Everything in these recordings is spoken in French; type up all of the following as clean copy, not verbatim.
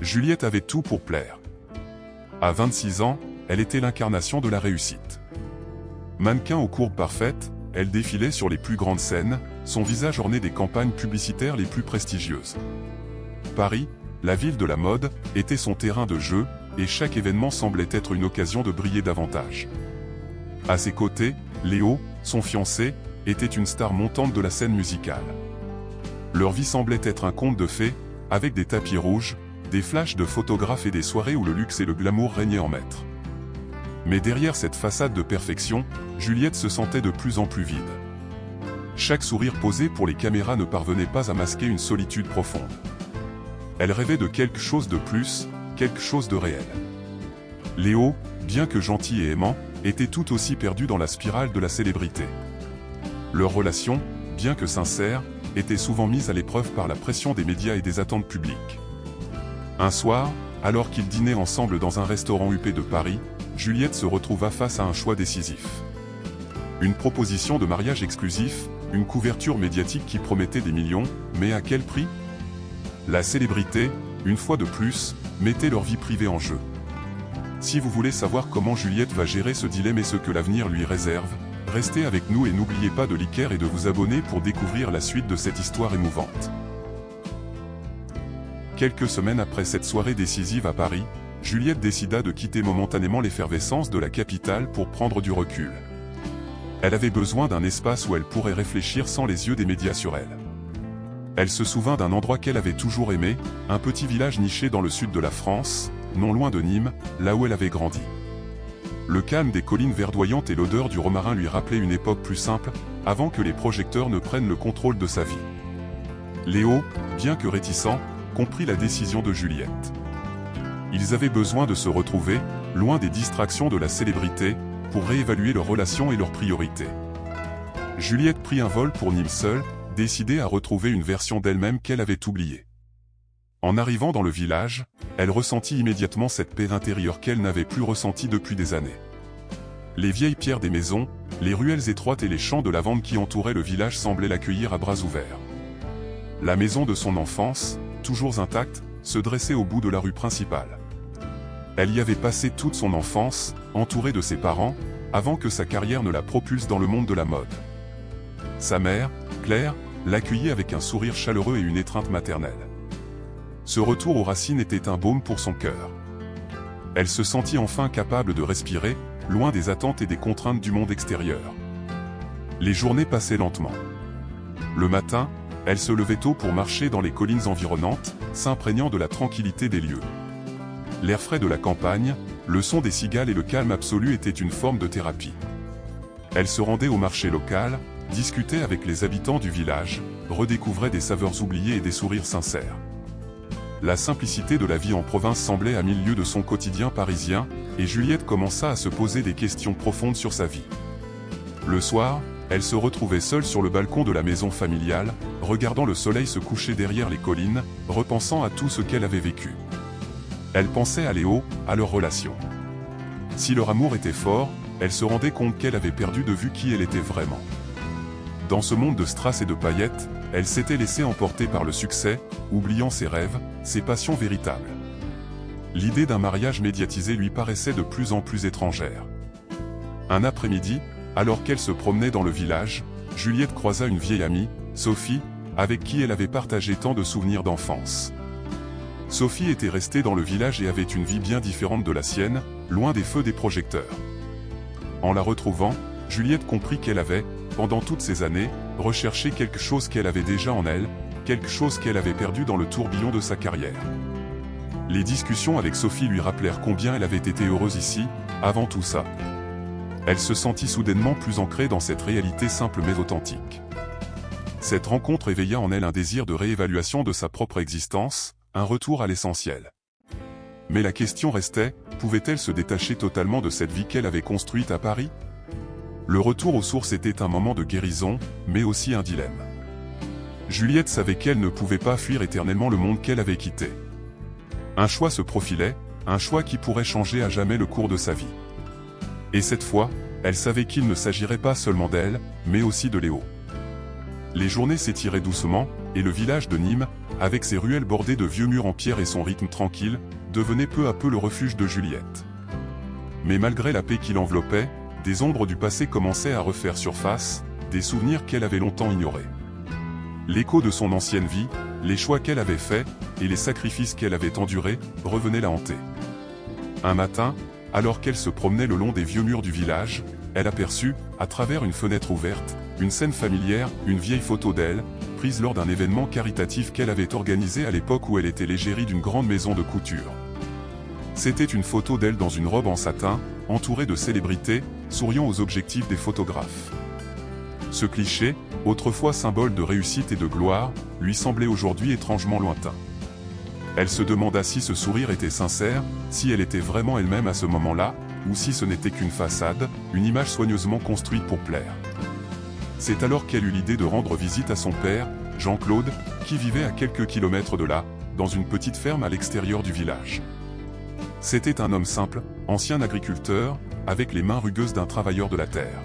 Juliette avait tout pour plaire. À 26 ans, elle était l'incarnation de la réussite. Mannequin aux courbes parfaites, elle défilait sur les plus grandes scènes, son visage orné des campagnes publicitaires les plus prestigieuses. Paris, la ville de la mode, était son terrain de jeu, et chaque événement semblait être une occasion de briller davantage. À ses côtés, Léo, son fiancé, était une star montante de la scène musicale. Leur vie semblait être un conte de fées, avec des tapis rouges, des flashs de photographes et des soirées où le luxe et le glamour régnaient en maître. Mais derrière cette façade de perfection, Juliette se sentait de plus en plus vide. Chaque sourire posé pour les caméras ne parvenait pas à masquer une solitude profonde. Elle rêvait de quelque chose de plus, quelque chose de réel. Léo, bien que gentil et aimant, était tout aussi perdu dans la spirale de la célébrité. Leur relation, bien que sincère, était souvent mise à l'épreuve par la pression des médias et des attentes publiques. Un soir, alors qu'ils dînaient ensemble dans un restaurant huppé de Paris, Juliette se retrouva face à un choix décisif. Une proposition de mariage exclusif, une couverture médiatique qui promettait des millions, mais à quel prix? La célébrité, une fois de plus, mettait leur vie privée en jeu. Si vous voulez savoir comment Juliette va gérer ce dilemme et ce que l'avenir lui réserve, restez avec nous et n'oubliez pas de liker et de vous abonner pour découvrir la suite de cette histoire émouvante. Quelques semaines après cette soirée décisive à Paris, Juliette décida de quitter momentanément l'effervescence de la capitale pour prendre du recul. Elle avait besoin d'un espace où elle pourrait réfléchir sans les yeux des médias sur elle. Elle se souvint d'un endroit qu'elle avait toujours aimé, un petit village niché dans le sud de la France, non loin de Nîmes, là où elle avait grandi. Le calme des collines verdoyantes et l'odeur du romarin lui rappelaient une époque plus simple, avant que les projecteurs ne prennent le contrôle de sa vie. Léo, bien que réticent, comprit la décision de Juliette. Ils avaient besoin de se retrouver, loin des distractions de la célébrité, pour réévaluer leurs relations et leurs priorités. Juliette prit un vol pour Nîmes seule, décidée à retrouver une version d'elle-même qu'elle avait oubliée. En arrivant dans le village, elle ressentit immédiatement cette paix intérieure qu'elle n'avait plus ressentie depuis des années. Les vieilles pierres des maisons, les ruelles étroites et les champs de lavande qui entouraient le village semblaient l'accueillir à bras ouverts. La maison de son enfance, toujours intacte, se dressait au bout de la rue principale. Elle y avait passé toute son enfance, entourée de ses parents, avant que sa carrière ne la propulse dans le monde de la mode. Sa mère, Claire, l'accueillait avec un sourire chaleureux et une étreinte maternelle. Ce retour aux racines était un baume pour son cœur. Elle se sentit enfin capable de respirer, loin des attentes et des contraintes du monde extérieur. Les journées passaient lentement. Le matin, elle se levait tôt pour marcher dans les collines environnantes, s'imprégnant de la tranquillité des lieux. L'air frais de la campagne, le son des cigales et le calme absolu étaient une forme de thérapie. Elle se rendait au marché local, discutait avec les habitants du village, redécouvrait des saveurs oubliées et des sourires sincères. La simplicité de la vie en province semblait à mille lieues de son quotidien parisien, et Juliette commença à se poser des questions profondes sur sa vie. Le soir, elle se retrouvait seule sur le balcon de la maison familiale, regardant le soleil se coucher derrière les collines, repensant à tout ce qu'elle avait vécu. Elle pensait à Léo, à leur relation. Si leur amour était fort, elle se rendait compte qu'elle avait perdu de vue qui elle était vraiment. Dans ce monde de strass et de paillettes, elle s'était laissée emporter par le succès, oubliant ses rêves, ses passions véritables. L'idée d'un mariage médiatisé lui paraissait de plus en plus étrangère. Un après-midi, alors qu'elle se promenait dans le village, Juliette croisa une vieille amie, Sophie, avec qui elle avait partagé tant de souvenirs d'enfance. Sophie était restée dans le village et avait une vie bien différente de la sienne, loin des feux des projecteurs. En la retrouvant, Juliette comprit qu'elle avait, pendant toutes ces années, recherché quelque chose qu'elle avait déjà en elle, quelque chose qu'elle avait perdu dans le tourbillon de sa carrière. Les discussions avec Sophie lui rappelèrent combien elle avait été heureuse ici, avant tout ça. Elle se sentit soudainement plus ancrée dans cette réalité simple mais authentique. Cette rencontre éveilla en elle un désir de réévaluation de sa propre existence, un retour à l'essentiel. Mais la question restait, pouvait-elle se détacher totalement de cette vie qu'elle avait construite à Paris? Le retour aux sources était un moment de guérison, mais aussi un dilemme. Juliette savait qu'elle ne pouvait pas fuir éternellement le monde qu'elle avait quitté. Un choix se profilait, un choix qui pourrait changer à jamais le cours de sa vie. Et cette fois, elle savait qu'il ne s'agirait pas seulement d'elle, mais aussi de Léo. Les journées s'étiraient doucement, et le village de Nîmes, avec ses ruelles bordées de vieux murs en pierre et son rythme tranquille, devenait peu à peu le refuge de Juliette. Mais malgré la paix qui l'enveloppait, des ombres du passé commençaient à refaire surface, des souvenirs qu'elle avait longtemps ignorés. L'écho de son ancienne vie, les choix qu'elle avait faits, et les sacrifices qu'elle avait endurés, revenaient la hanter. Un matin, alors qu'elle se promenait le long des vieux murs du village, elle aperçut, à travers une fenêtre ouverte, une scène familière, une vieille photo d'elle, prise lors d'un événement caritatif qu'elle avait organisé à l'époque où elle était l'égérie d'une grande maison de couture. C'était une photo d'elle dans une robe en satin, entourée de célébrités, souriant aux objectifs des photographes. Ce cliché, autrefois symbole de réussite et de gloire, lui semblait aujourd'hui étrangement lointain. Elle se demanda si ce sourire était sincère, si elle était vraiment elle-même à ce moment-là, ou si ce n'était qu'une façade, une image soigneusement construite pour plaire. C'est alors qu'elle eut l'idée de rendre visite à son père, Jean-Claude, qui vivait à quelques kilomètres de là, dans une petite ferme à l'extérieur du village. C'était un homme simple, ancien agriculteur, avec les mains rugueuses d'un travailleur de la terre.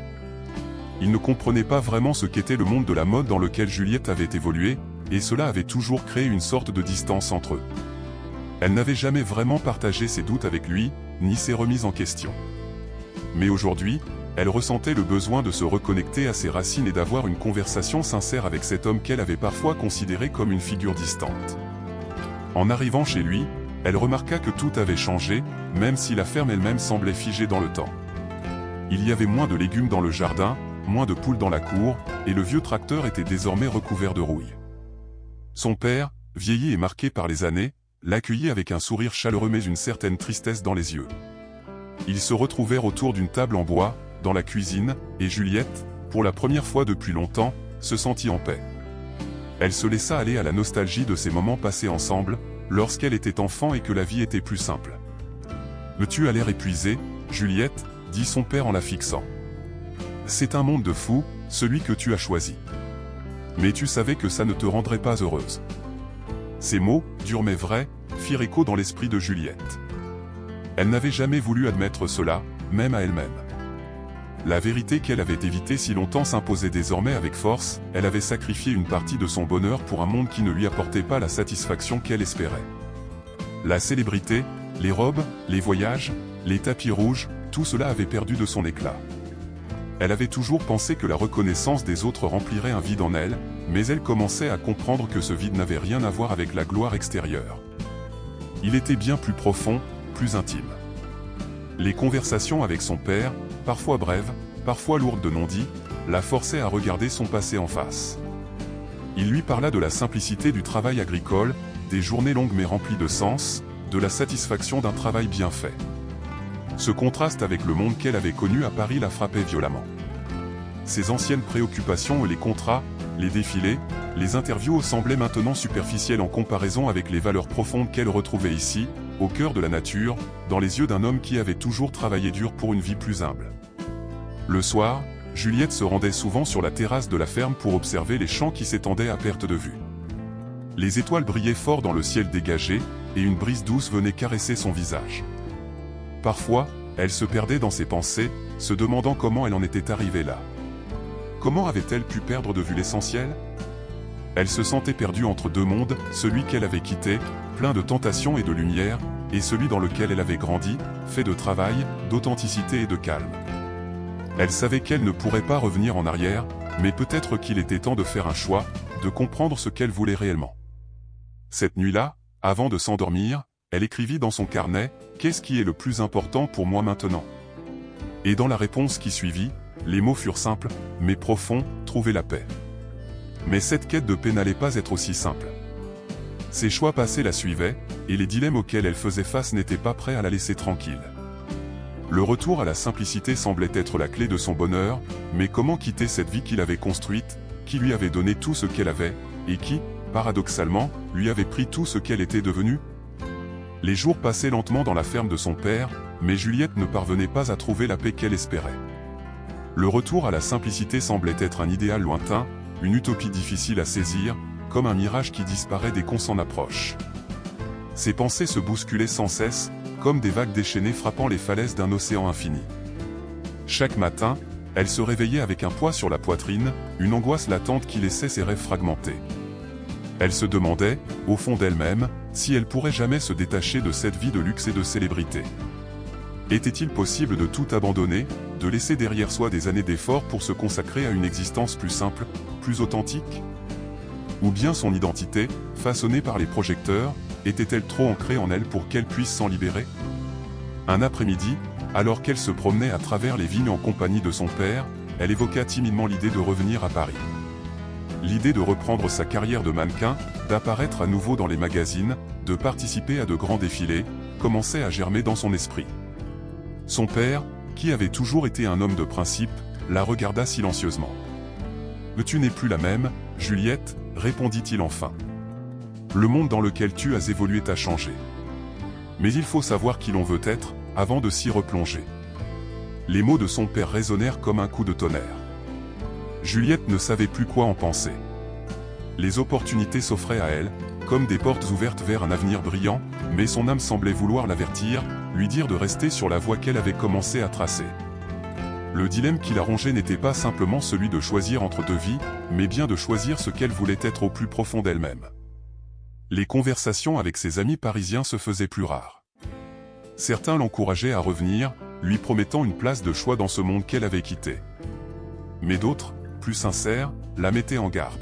Il ne comprenait pas vraiment ce qu'était le monde de la mode dans lequel Juliette avait évolué, et cela avait toujours créé une sorte de distance entre eux. Elle n'avait jamais vraiment partagé ses doutes avec lui, ni ses remises en question. Mais aujourd'hui, elle ressentait le besoin de se reconnecter à ses racines et d'avoir une conversation sincère avec cet homme qu'elle avait parfois considéré comme une figure distante. En arrivant chez lui, elle remarqua que tout avait changé, même si la ferme elle-même semblait figée dans le temps. Il y avait moins de légumes dans le jardin, moins de poules dans la cour, et le vieux tracteur était désormais recouvert de rouille. Son père, vieilli et marqué par les années, l'accueillait avec un sourire chaleureux mais une certaine tristesse dans les yeux. Ils se retrouvèrent autour d'une table en bois, dans la cuisine, et Juliette, pour la première fois depuis longtemps, se sentit en paix. Elle se laissa aller à la nostalgie de ces moments passés ensemble, lorsqu'elle était enfant et que la vie était plus simple. « Mais tu as l'air épuisée, Juliette, » dit son père en la fixant. « C'est un monde de fous, celui que tu as choisi. Mais tu savais que ça ne te rendrait pas heureuse. » Ces mots, durs mais vrais, firent écho dans l'esprit de Juliette. Elle n'avait jamais voulu admettre cela, même à elle-même. La vérité qu'elle avait évitée si longtemps s'imposait désormais avec force, elle avait sacrifié une partie de son bonheur pour un monde qui ne lui apportait pas la satisfaction qu'elle espérait. La célébrité, les robes, les voyages, les tapis rouges, tout cela avait perdu de son éclat. Elle avait toujours pensé que la reconnaissance des autres remplirait un vide en elle, mais elle commençait à comprendre que ce vide n'avait rien à voir avec la gloire extérieure. Il était bien plus profond, plus intime. Les conversations avec son père, parfois brèves, parfois lourdes de non-dits, la forçaient à regarder son passé en face. Il lui parla de la simplicité du travail agricole, des journées longues mais remplies de sens, de la satisfaction d'un travail bien fait. Ce contraste avec le monde qu'elle avait connu à Paris la frappait violemment. Ses anciennes préoccupations et les contrats, les défilés, les interviews semblaient maintenant superficielles en comparaison avec les valeurs profondes qu'elle retrouvait ici, au cœur de la nature, dans les yeux d'un homme qui avait toujours travaillé dur pour une vie plus humble. Le soir, Juliette se rendait souvent sur la terrasse de la ferme pour observer les champs qui s'étendaient à perte de vue. Les étoiles brillaient fort dans le ciel dégagé, et une brise douce venait caresser son visage. Parfois, elle se perdait dans ses pensées, se demandant comment elle en était arrivée là. Comment avait-elle pu perdre de vue l'essentiel? Elle se sentait perdue entre deux mondes, celui qu'elle avait quitté, plein de tentations et de lumière, et celui dans lequel elle avait grandi, fait de travail, d'authenticité et de calme. Elle savait qu'elle ne pourrait pas revenir en arrière, mais peut-être qu'il était temps de faire un choix, de comprendre ce qu'elle voulait réellement. Cette nuit-là, avant de s'endormir, elle écrivit dans son carnet « Qu'est-ce qui est le plus important pour moi maintenant ?» Et dans la réponse qui suivit, les mots furent simples, mais profonds, « Trouver la paix ». Mais cette quête de paix n'allait pas être aussi simple. Ses choix passés la suivaient, et les dilemmes auxquels elle faisait face n'étaient pas prêts à la laisser tranquille. Le retour à la simplicité semblait être la clé de son bonheur, mais comment quitter cette vie qu'il avait construite, qui lui avait donné tout ce qu'elle avait, et qui, paradoxalement, lui avait pris tout ce qu'elle était devenue? Les jours passaient lentement dans la ferme de son père, mais Juliette ne parvenait pas à trouver la paix qu'elle espérait. Le retour à la simplicité semblait être un idéal lointain, une utopie difficile à saisir, comme un mirage qui disparaît dès qu'on s'en approche. Ses pensées se bousculaient sans cesse, comme des vagues déchaînées frappant les falaises d'un océan infini. Chaque matin, elle se réveillait avec un poids sur la poitrine, une angoisse latente qui laissait ses rêves fragmentés. Elle se demandait, au fond d'elle-même, si elle pourrait jamais se détacher de cette vie de luxe et de célébrité. Était-il possible de tout abandonner, de laisser derrière soi des années d'efforts pour se consacrer à une existence plus simple, plus authentique? Ou bien son identité, façonnée par les projecteurs, était-elle trop ancrée en elle pour qu'elle puisse s'en libérer? Un après-midi, alors qu'elle se promenait à travers les vignes en compagnie de son père, elle évoqua timidement l'idée de revenir à Paris. L'idée de reprendre sa carrière de mannequin, d'apparaître à nouveau dans les magazines, de participer à de grands défilés, commençait à germer dans son esprit. Son père, qui avait toujours été un homme de principe, la regarda silencieusement. « Mais tu n'es plus la même, Juliette », répondit-il enfin. « Le monde dans lequel tu as évolué t'a changé. Mais il faut savoir qui l'on veut être, avant de s'y replonger. » Les mots de son père résonnèrent comme un coup de tonnerre. Juliette ne savait plus quoi en penser. Les opportunités s'offraient à elle, comme des portes ouvertes vers un avenir brillant, mais son âme semblait vouloir l'avertir, lui dire de rester sur la voie qu'elle avait commencé à tracer. Le dilemme qui la rongeait n'était pas simplement celui de choisir entre deux vies, mais bien de choisir ce qu'elle voulait être au plus profond d'elle-même. Les conversations avec ses amis parisiens se faisaient plus rares. Certains l'encourageaient à revenir, lui promettant une place de choix dans ce monde qu'elle avait quitté. Mais d'autres, plus sincères, la mettaient en garde.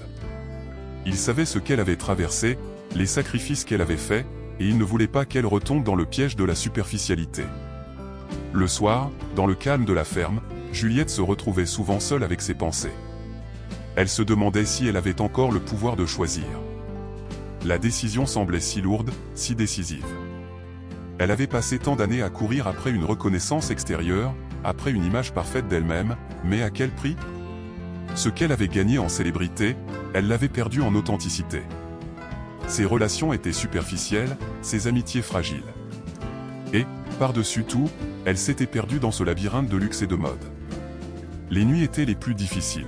Ils savaient ce qu'elle avait traversé, les sacrifices qu'elle avait faits, et ils ne voulaient pas qu'elle retombe dans le piège de la superficialité. Le soir, dans le calme de la ferme, Juliette se retrouvait souvent seule avec ses pensées. Elle se demandait si elle avait encore le pouvoir de choisir. La décision semblait si lourde, si décisive. Elle avait passé tant d'années à courir après une reconnaissance extérieure, après une image parfaite d'elle-même, mais à quel prix? Ce qu'elle avait gagné en célébrité, elle l'avait perdu en authenticité. Ses relations étaient superficielles, ses amitiés fragiles. Et, par-dessus tout, elle s'était perdue dans ce labyrinthe de luxe et de mode. Les nuits étaient les plus difficiles.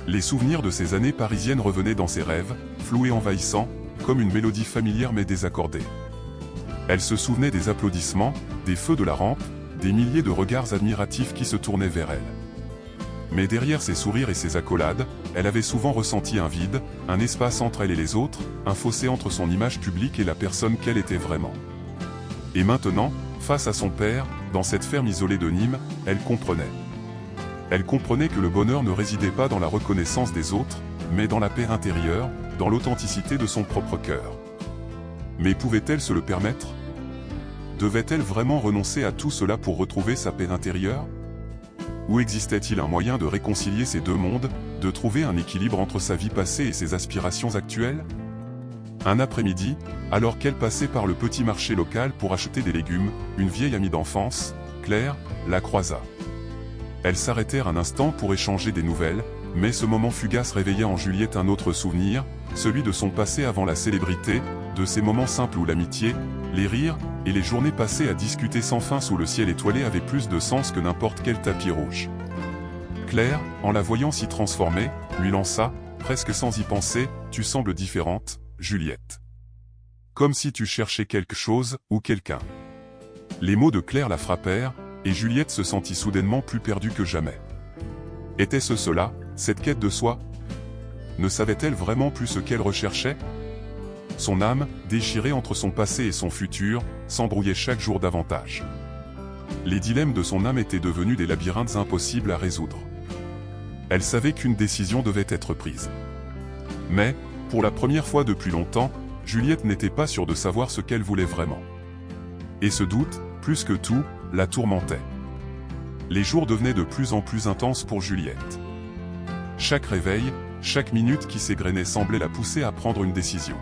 Les souvenirs de ces années parisiennes revenaient dans ses rêves, flous et envahissants, comme une mélodie familière mais désaccordée. Elle se souvenait des applaudissements, des feux de la rampe, des milliers de regards admiratifs qui se tournaient vers elle. Mais derrière ses sourires et ses accolades, elle avait souvent ressenti un vide, un espace entre elle et les autres, un fossé entre son image publique et la personne qu'elle était vraiment. Et maintenant, face à son père, dans cette ferme isolée de Nîmes, elle comprenait. Elle comprenait que le bonheur ne résidait pas dans la reconnaissance des autres, mais dans la paix intérieure, dans l'authenticité de son propre cœur. Mais pouvait-elle se le permettre? Devait-elle vraiment renoncer à tout cela pour retrouver sa paix intérieure? Ou existait-il un moyen de réconcilier ces deux mondes, de trouver un équilibre entre sa vie passée et ses aspirations actuelles? Un après-midi, alors qu'elle passait par le petit marché local pour acheter des légumes, une vieille amie d'enfance, Claire, la croisa. Elles s'arrêtèrent un instant pour échanger des nouvelles, mais ce moment fugace réveilla en Juliette un autre souvenir, celui de son passé avant la célébrité, de ces moments simples où l'amitié, les rires, et les journées passées à discuter sans fin sous le ciel étoilé avaient plus de sens que n'importe quel tapis rouge. Claire, en la voyant s'y transformer, lui lança, presque sans y penser, « Tu sembles différente, Juliette. Comme si tu cherchais quelque chose, ou quelqu'un. » Les mots de Claire la frappèrent, et Juliette se sentit soudainement plus perdue que jamais. Était-ce cela, cette quête de soi? Ne savait-elle vraiment plus ce qu'elle recherchait? Son âme, déchirée entre son passé et son futur, s'embrouillait chaque jour davantage. Les dilemmes de son âme étaient devenus des labyrinthes impossibles à résoudre. Elle savait qu'une décision devait être prise. Mais, pour la première fois depuis longtemps, Juliette n'était pas sûre de savoir ce qu'elle voulait vraiment. Et ce doute, plus que tout, la tourmentait. Les jours devenaient de plus en plus intenses pour Juliette. Chaque réveil, chaque minute qui s'égrenait semblait la pousser à prendre une décision.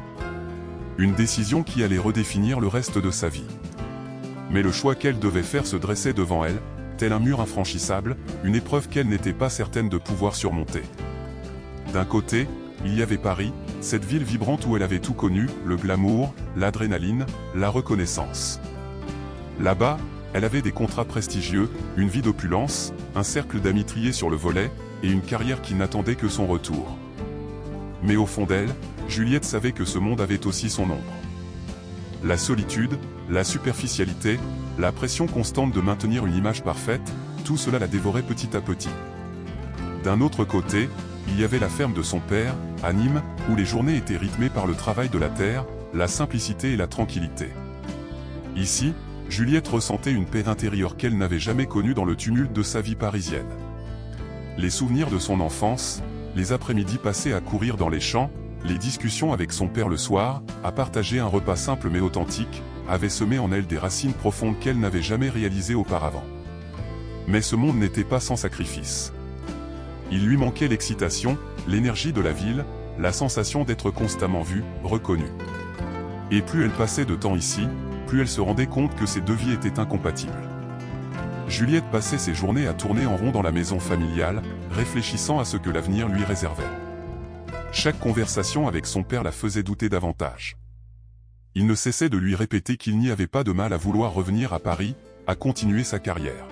Une décision qui allait redéfinir le reste de sa vie. Mais le choix qu'elle devait faire se dressait devant elle, tel un mur infranchissable, une épreuve qu'elle n'était pas certaine de pouvoir surmonter. D'un côté, il y avait Paris, cette ville vibrante où elle avait tout connu, le glamour, l'adrénaline, la reconnaissance. Là-bas, elle avait des contrats prestigieux, une vie d'opulence, un cercle d'amis triés sur le volet, et une carrière qui n'attendait que son retour. Mais au fond d'elle, Juliette savait que ce monde avait aussi son ombre. La solitude, la superficialité, la pression constante de maintenir une image parfaite, tout cela la dévorait petit à petit. D'un autre côté, il y avait la ferme de son père, à Nîmes, où les journées étaient rythmées par le travail de la terre, la simplicité et la tranquillité. Ici, Juliette ressentait une paix intérieure qu'elle n'avait jamais connue dans le tumulte de sa vie parisienne. Les souvenirs de son enfance, les après-midi passés à courir dans les champs, les discussions avec son père le soir, à partager un repas simple mais authentique, avaient semé en elle des racines profondes qu'elle n'avait jamais réalisées auparavant. Mais ce monde n'était pas sans sacrifice. Il lui manquait l'excitation, l'énergie de la ville, la sensation d'être constamment vue, reconnue. Et plus elle passait de temps ici, plus elle se rendait compte que ces deux vies étaient incompatibles. Juliette passait ses journées à tourner en rond dans la maison familiale, réfléchissant à ce que l'avenir lui réservait. Chaque conversation avec son père la faisait douter davantage. Il ne cessait de lui répéter qu'il n'y avait pas de mal à vouloir revenir à Paris, à continuer sa carrière.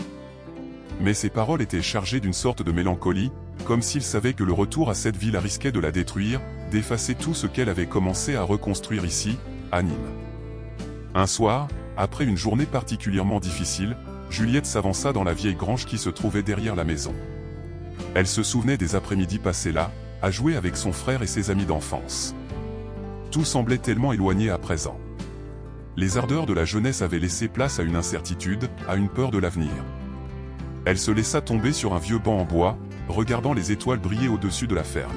Mais ses paroles étaient chargées d'une sorte de mélancolie, comme s'il savait que le retour à cette ville risquait de la détruire, d'effacer tout ce qu'elle avait commencé à reconstruire ici, à Nîmes. Un soir, après une journée particulièrement difficile, Juliette s'avança dans la vieille grange qui se trouvait derrière la maison. Elle se souvenait des après-midi passés là, à jouer avec son frère et ses amis d'enfance. Tout semblait tellement éloigné à présent. Les ardeurs de la jeunesse avaient laissé place à une incertitude, à une peur de l'avenir. Elle se laissa tomber sur un vieux banc en bois, regardant les étoiles briller au-dessus de la ferme.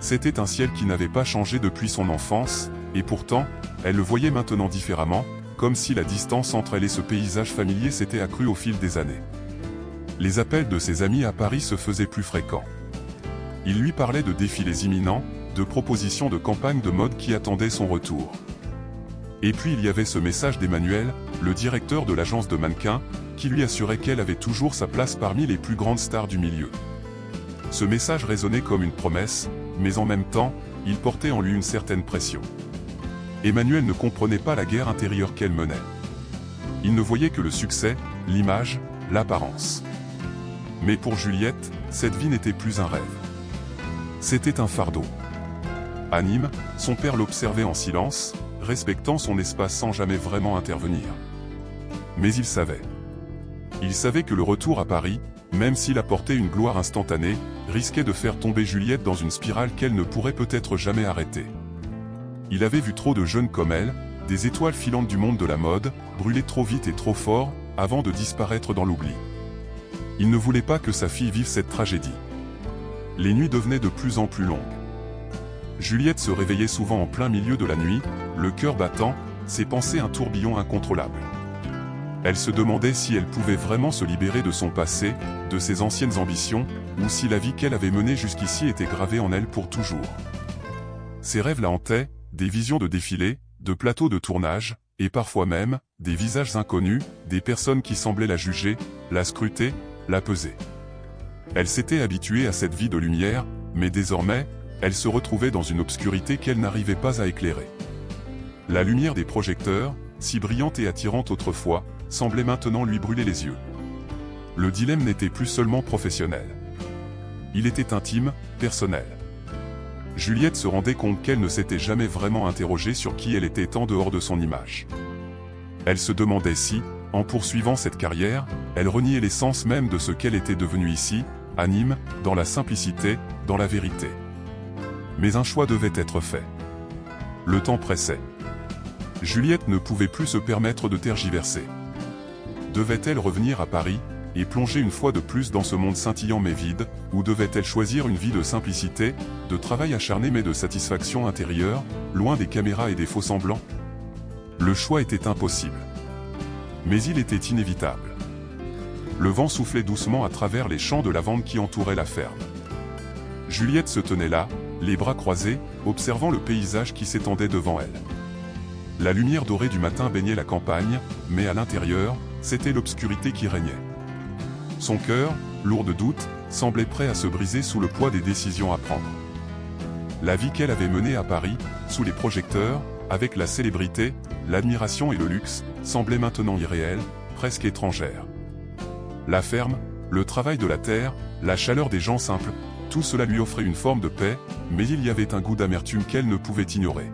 C'était un ciel qui n'avait pas changé depuis son enfance, et pourtant, elle le voyait maintenant différemment, comme si la distance entre elle et ce paysage familier s'était accrue au fil des années. Les appels de ses amis à Paris se faisaient plus fréquents. Ils lui parlaient de défilés imminents, de propositions de campagne de mode qui attendaient son retour. Et puis il y avait ce message d'Emmanuel, le directeur de l'agence de mannequins, qui lui assurait qu'elle avait toujours sa place parmi les plus grandes stars du milieu. Ce message résonnait comme une promesse, mais en même temps, il portait en lui une certaine pression. Emmanuel ne comprenait pas la guerre intérieure qu'elle menait. Il ne voyait que le succès, l'image, l'apparence. Mais pour Juliette, cette vie n'était plus un rêve. C'était un fardeau. À Nîmes, son père l'observait en silence, respectant son espace sans jamais vraiment intervenir. Mais il savait. Il savait que le retour à Paris, même s'il apportait une gloire instantanée, risquait de faire tomber Juliette dans une spirale qu'elle ne pourrait peut-être jamais arrêter. Il avait vu trop de jeunes comme elle, des étoiles filantes du monde de la mode, brûler trop vite et trop fort, avant de disparaître dans l'oubli. Il ne voulait pas que sa fille vive cette tragédie. Les nuits devenaient de plus en plus longues. Juliette se réveillait souvent en plein milieu de la nuit, le cœur battant, ses pensées un tourbillon incontrôlable. Elle se demandait si elle pouvait vraiment se libérer de son passé, de ses anciennes ambitions, ou si la vie qu'elle avait menée jusqu'ici était gravée en elle pour toujours. Ses rêves la hantaient, des visions de défilés, de plateaux de tournage, et parfois même, des visages inconnus, des personnes qui semblaient la juger, la scruter, la peser. Elle s'était habituée à cette vie de lumière, mais désormais, elle se retrouvait dans une obscurité qu'elle n'arrivait pas à éclairer. La lumière des projecteurs, si brillante et attirante autrefois, semblait maintenant lui brûler les yeux. Le dilemme n'était plus seulement professionnel. Il était intime, personnel. Juliette se rendait compte qu'elle ne s'était jamais vraiment interrogée sur qui elle était en dehors de son image. Elle se demandait si, en poursuivant cette carrière, elle reniait l'essence même de ce qu'elle était devenue ici, à Nîmes, dans la simplicité, dans la vérité. Mais un choix devait être fait. Le temps pressait. Juliette ne pouvait plus se permettre de tergiverser. Devait-elle revenir à Paris, et plonger une fois de plus dans ce monde scintillant mais vide, ou devait-elle choisir une vie de simplicité, de travail acharné mais de satisfaction intérieure, loin des caméras et des faux-semblants? Le choix était impossible. Mais il était inévitable. Le vent soufflait doucement à travers les champs de lavande qui entouraient la ferme. Juliette se tenait là, les bras croisés, observant le paysage qui s'étendait devant elle. La lumière dorée du matin baignait la campagne, mais à l'intérieur, c'était l'obscurité qui régnait. Son cœur, lourd de doutes, semblait prêt à se briser sous le poids des décisions à prendre. La vie qu'elle avait menée à Paris, sous les projecteurs, avec la célébrité, l'admiration et le luxe, semblait maintenant irréelle, presque étrangère. La ferme, le travail de la terre, la chaleur des gens simples, tout cela lui offrait une forme de paix, mais il y avait un goût d'amertume qu'elle ne pouvait ignorer.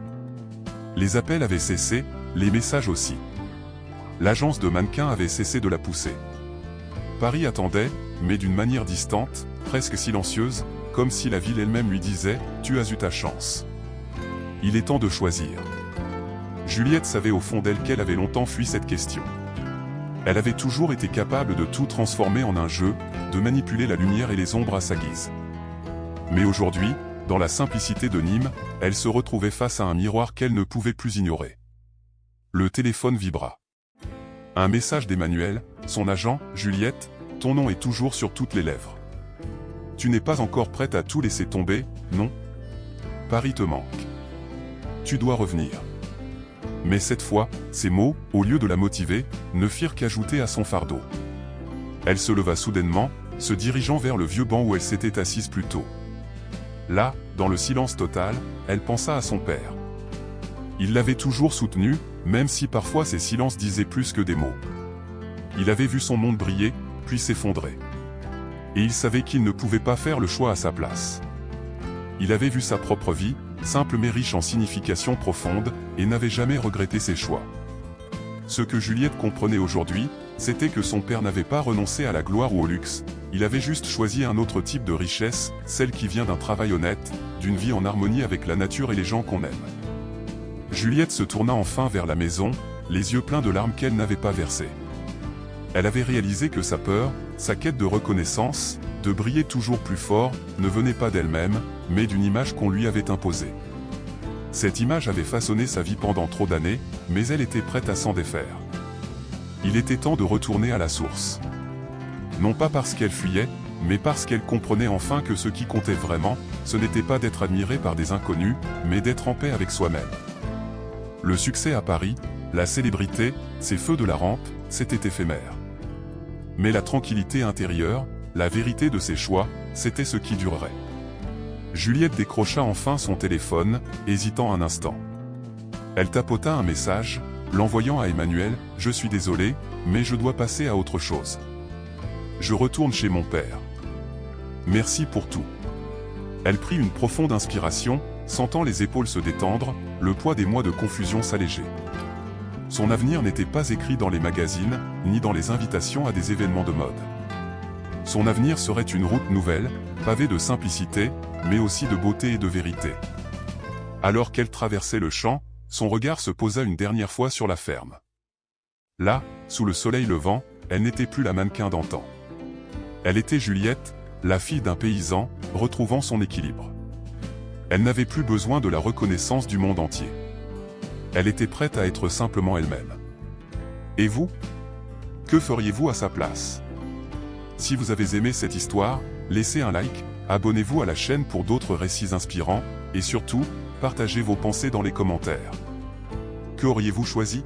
Les appels avaient cessé, les messages aussi. L'agence de mannequins avait cessé de la pousser. Paris attendait, mais d'une manière distante, presque silencieuse, comme si la ville elle-même lui disait « Tu as eu ta chance. Il est temps de choisir ». Juliette savait au fond d'elle qu'elle avait longtemps fui cette question. Elle avait toujours été capable de tout transformer en un jeu, de manipuler la lumière et les ombres à sa guise. Mais aujourd'hui, dans la simplicité de Nîmes, elle se retrouvait face à un miroir qu'elle ne pouvait plus ignorer. Le téléphone vibra. Un message d'Emmanuel, son agent. « Juliette, ton nom est toujours sur toutes les lèvres. Tu n'es pas encore prête à tout laisser tomber, non? Paris te manque. Tu dois revenir. » Mais cette fois, ces mots, au lieu de la motiver, ne firent qu'ajouter à son fardeau. Elle se leva soudainement, se dirigeant vers le vieux banc où elle s'était assise plus tôt. Là, dans le silence total, elle pensa à son père. Il l'avait toujours soutenue, même si parfois ces silences disaient plus que des mots. Il avait vu son monde briller, puis s'effondrer. Et il savait qu'il ne pouvait pas faire le choix à sa place. Il avait vu sa propre vie, simple mais riche en signification profonde, et n'avait jamais regretté ses choix. Ce que Juliette comprenait aujourd'hui, c'était que son père n'avait pas renoncé à la gloire ou au luxe, il avait juste choisi un autre type de richesse, celle qui vient d'un travail honnête, d'une vie en harmonie avec la nature et les gens qu'on aime. Juliette se tourna enfin vers la maison, les yeux pleins de larmes qu'elle n'avait pas versées. Elle avait réalisé que sa peur, sa quête de reconnaissance, de briller toujours plus fort, ne venait pas d'elle-même, mais d'une image qu'on lui avait imposée. Cette image avait façonné sa vie pendant trop d'années, mais elle était prête à s'en défaire. Il était temps de retourner à la source. Non pas parce qu'elle fuyait, mais parce qu'elle comprenait enfin que ce qui comptait vraiment, ce n'était pas d'être admiré par des inconnus, mais d'être en paix avec soi-même. Le succès à Paris, la célébrité, ces feux de la rampe, c'était éphémère. Mais la tranquillité intérieure, la vérité de ses choix, c'était ce qui durerait. Juliette décrocha enfin son téléphone, hésitant un instant. Elle tapota un message, l'envoyant à Emmanuel. « Je suis désolé, mais je dois passer à autre chose. Je retourne chez mon père. Merci pour tout. » Elle prit une profonde inspiration, sentant les épaules se détendre, le poids des mois de confusion s'alléger. Son avenir n'était pas écrit dans les magazines, ni dans les invitations à des événements de mode. Son avenir serait une route nouvelle, pavée de simplicité, mais aussi de beauté et de vérité. Alors qu'elle traversait le champ, son regard se posa une dernière fois sur la ferme. Là, sous le soleil levant, elle n'était plus la mannequin d'antan. Elle était Juliette, la fille d'un paysan, retrouvant son équilibre. Elle n'avait plus besoin de la reconnaissance du monde entier. Elle était prête à être simplement elle-même. Et vous? Que feriez-vous à sa place? Si vous avez aimé cette histoire, laissez un like, abonnez-vous à la chaîne pour d'autres récits inspirants, et surtout, partagez vos pensées dans les commentaires. Que auriez-vous choisi?